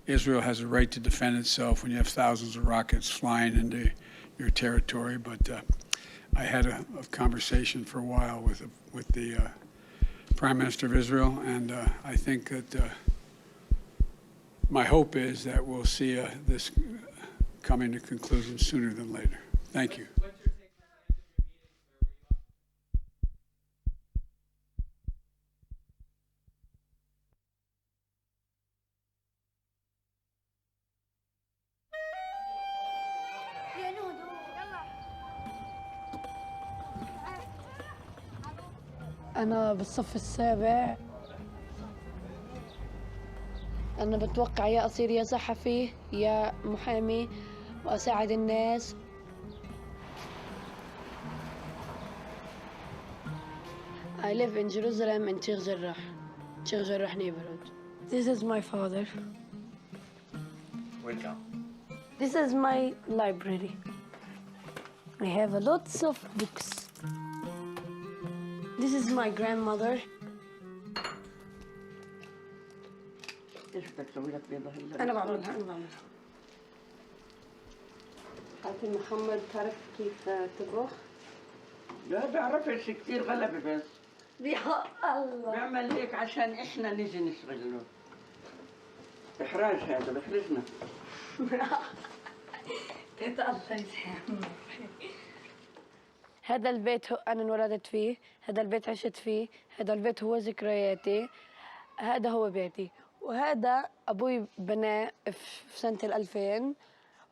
Israel has a right to defend itself when you have thousands of rockets flying into your territory. But I had a conversation for a while with the Prime Minister of Israel, and I think that my hope is that we'll see this coming to conclusion sooner than later. Thank you. أنا بالصف السابع. أنا بتوقع يا أصير يا صحفي يا محامي وأساعد الناس. I live in Jerusalem in Sheikh Jarrah neighborhood. This is my father. Welcome. This is my library. I have lots of books. This is my grandmother. ايش بدك اسوي لك بيضة هلا؟ أنا بعملها. قاتل محمد تعرف كيف تطبخ؟ لا بعرفش كثير غلبة بس يا الله بيعمل هيك عشان احنا نجي نشتغل له. إحراج هذا بحرجنا. الله يسامحك. هذا البيت أنا انولدت فيه، هذا البيت عشت فيه، هذا البيت هو ذكرياتي، هذا هو بيتي، وهذا أبوي بناه في سنة 2000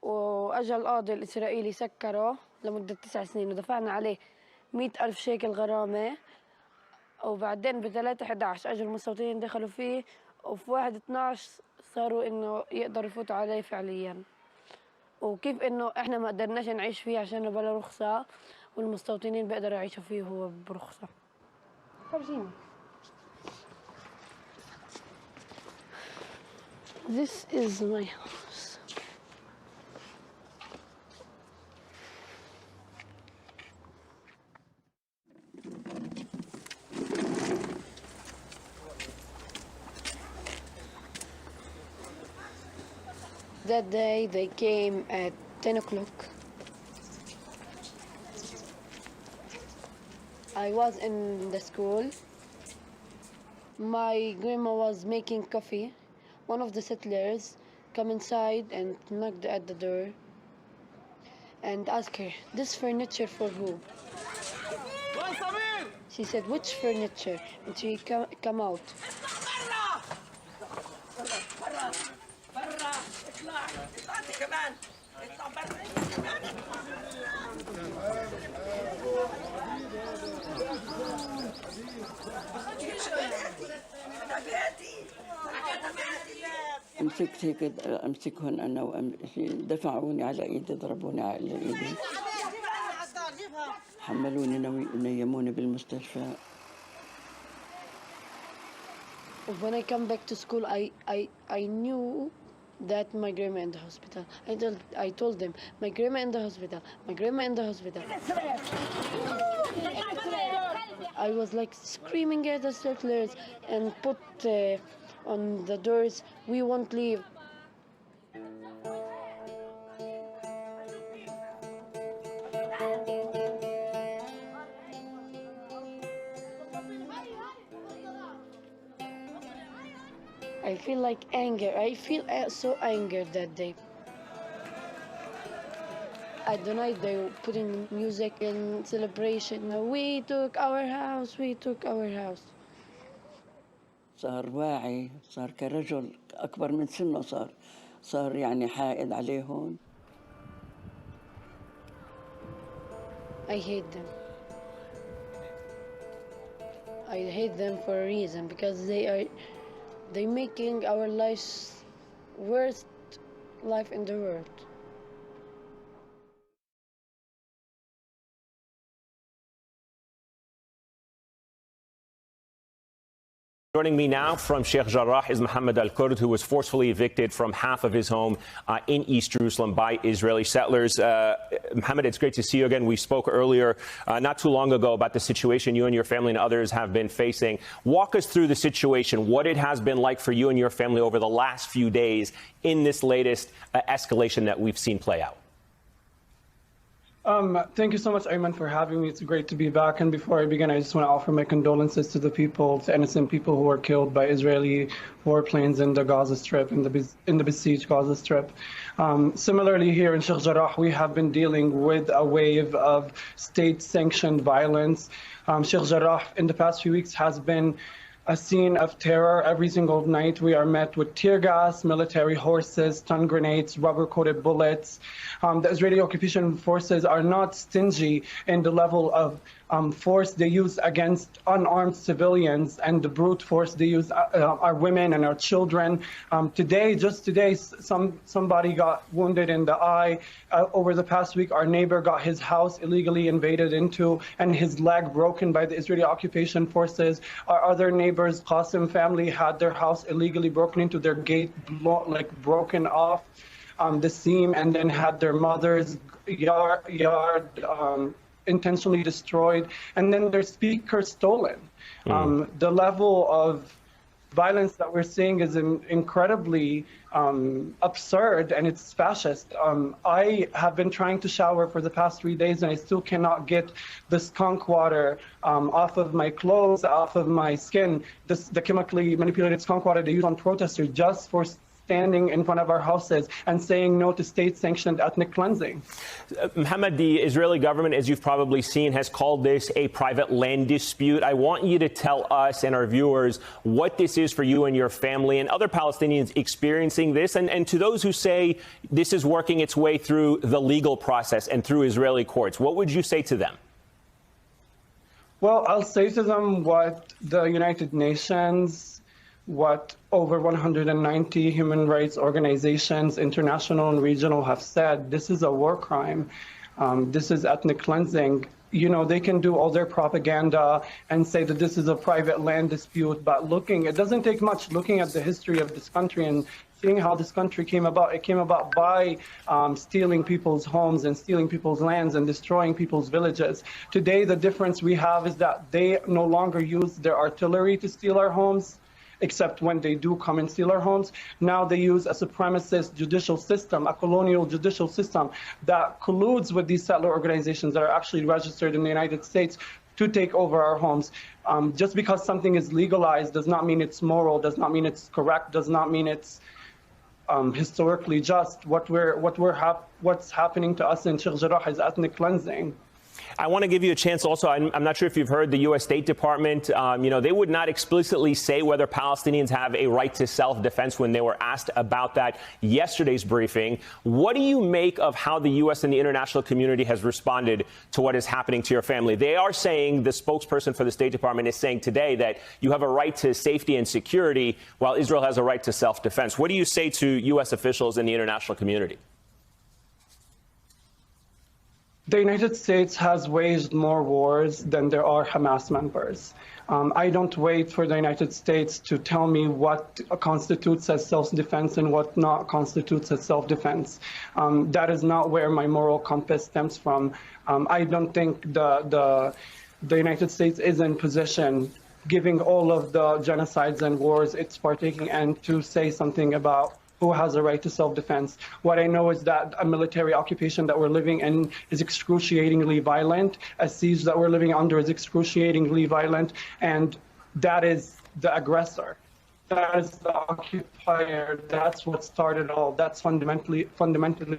وأجا القاضي الإسرائيلي سكره لمدة 9 سنين ودفعنا عليه 100,000 شيكل غرامة، وبعدين ب3/11 أجوا المستوطنين دخلوا فيه، وفي 1/12 صاروا إنه يقدروا يفوتوا عليه فعلياً. وكيف إنه إحنا ما قدرناش نعيش فيه عشان بلا رخصة، والمستوطنين بيقدروا يعيشوا فيه وهو برخصة. فرجيني. This is my house. That day they came at 10 o'clock. I was in the school. My grandma was making coffee. One of the settlers come inside and knocked at the door and asked her, "This furniture for who?" She said, "Which furniture?" And she come out. مسكت هيك امسكهن انا دفعوني على ايدي، ضربوني على ايدي، حملوني ونيموني بالمستشفى. When I come back to school, I knew that my grandma in the hospital. I told them, my grandma in the hospital, my grandma in the hospital. I was like screaming at the settlers and put on the doors, "We won't leave." I feel like anger. I feel so angered that day. At the night they were putting music and celebration. We took our house, we took our house. صار واعي، صار كرجل أكبر من سنه، صار يعني حائد عليهم. I hate them. I hate them for a reason, because they're making our lives worst life in the world. Joining me now from Sheikh Jarrah is Mohammed el-Kurd, who was forcefully evicted from half of his home in East Jerusalem by Israeli settlers. Mohammed, it's great to see you again. We spoke earlier, not too long ago, about the situation you and your family and others have been facing. Walk us through the situation, what it has been like for you and your family over the last few days in this latest escalation that we've seen play out. Thank you so much, Ayman, for having me. It's great to be back. And before I begin, I just want to offer my condolences to the people, to innocent people who were killed by Israeli warplanes in the Gaza Strip, in the besieged Gaza Strip. Similarly, here in Sheikh Jarrah, we have been dealing with a wave of state-sanctioned violence. Sheikh Jarrah, in the past few weeks, has been a scene of terror. Every single night we are met with tear gas, military horses, stun grenades, rubber-coated bullets. The Israeli occupation forces are not stingy in the level of force they use against unarmed civilians, and the brute force they use our women and our children. Just today, somebody got wounded in the eye. Over the past week, our neighbor got his house illegally invaded into and his leg broken by the Israeli occupation forces. Our other neighbors, Qasim family, had their house illegally broken into, their gate broken off the seam, and then had their mother's yard intentionally destroyed, and then their speaker stolen. The level of violence that we're seeing is incredibly absurd, and it's fascist. I have been trying to shower for the past 3 days, and I still cannot get the skunk water off of my clothes, off of my skin. The chemically manipulated skunk water they use on protesters just for standing in front of our houses and saying no to state-sanctioned ethnic cleansing. Mohammed, the Israeli government, as you've probably seen, has called this a private land dispute. I want you to tell us and our viewers what this is for you and your family and other Palestinians experiencing this, and to those who say this is working its way through the legal process and through Israeli courts. What would you say to them? Well, I'll say to them what the United Nations, what over 190 human rights organizations, international and regional, have said. This is a war crime. This is ethnic cleansing. You know, they can do all their propaganda and say that this is a private land dispute, but it doesn't take much looking at the history of this country and seeing how this country came about. It came about by stealing people's homes and stealing people's lands and destroying people's villages. Today, the difference we have is that they no longer use their artillery to steal our homes, except when they do come and steal our homes. Now they use a supremacist judicial system, a colonial judicial system that colludes with these settler organizations that are actually registered in the United States to take over our homes. Just because something is legalized does not mean it's moral, does not mean it's correct, does not mean it's historically just. What's happening to us in Sheikh Jarrah is ethnic cleansing. I want to give you a chance also. I'm not sure if you've heard the U.S. State Department. They would not explicitly say whether Palestinians have a right to self-defense when they were asked about that yesterday's briefing. What do you make of how the U.S. and the international community has responded to what is happening to your family? They are saying, the spokesperson for the State Department is saying today, that you have a right to safety and security while Israel has a right to self-defense. What do you say to U.S. officials in the international community? The United States has waged more wars than there are Hamas members. I don't wait for the United States to tell me what constitutes as self-defense and what not constitutes as self-defense. That is not where my moral compass stems from. I don't think the United States is in position, given all of the genocides and wars it's partaking in, to say something about who has a right to self-defense. What I know is that a military occupation that we're living in is excruciatingly violent. A siege that we're living under is excruciatingly violent, and that is the aggressor. That is the occupier. That's what started all. That's fundamentally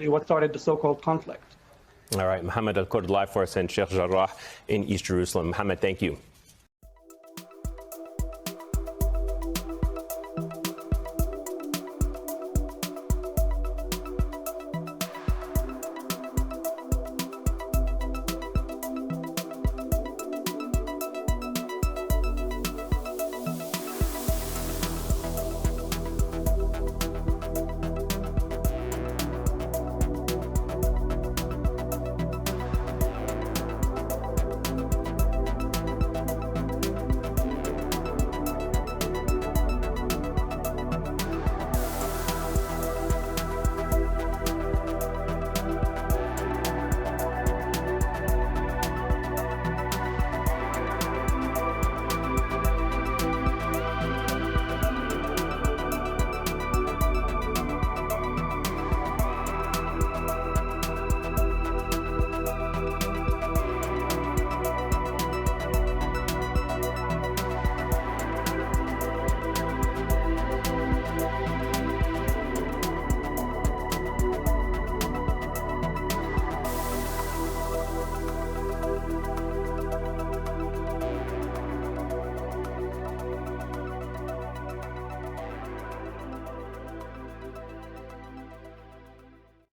what started the so-called conflict. All right, Mohammed el-Kurd live for us in Sheikh Jarrah in East Jerusalem. Mohammed, thank you.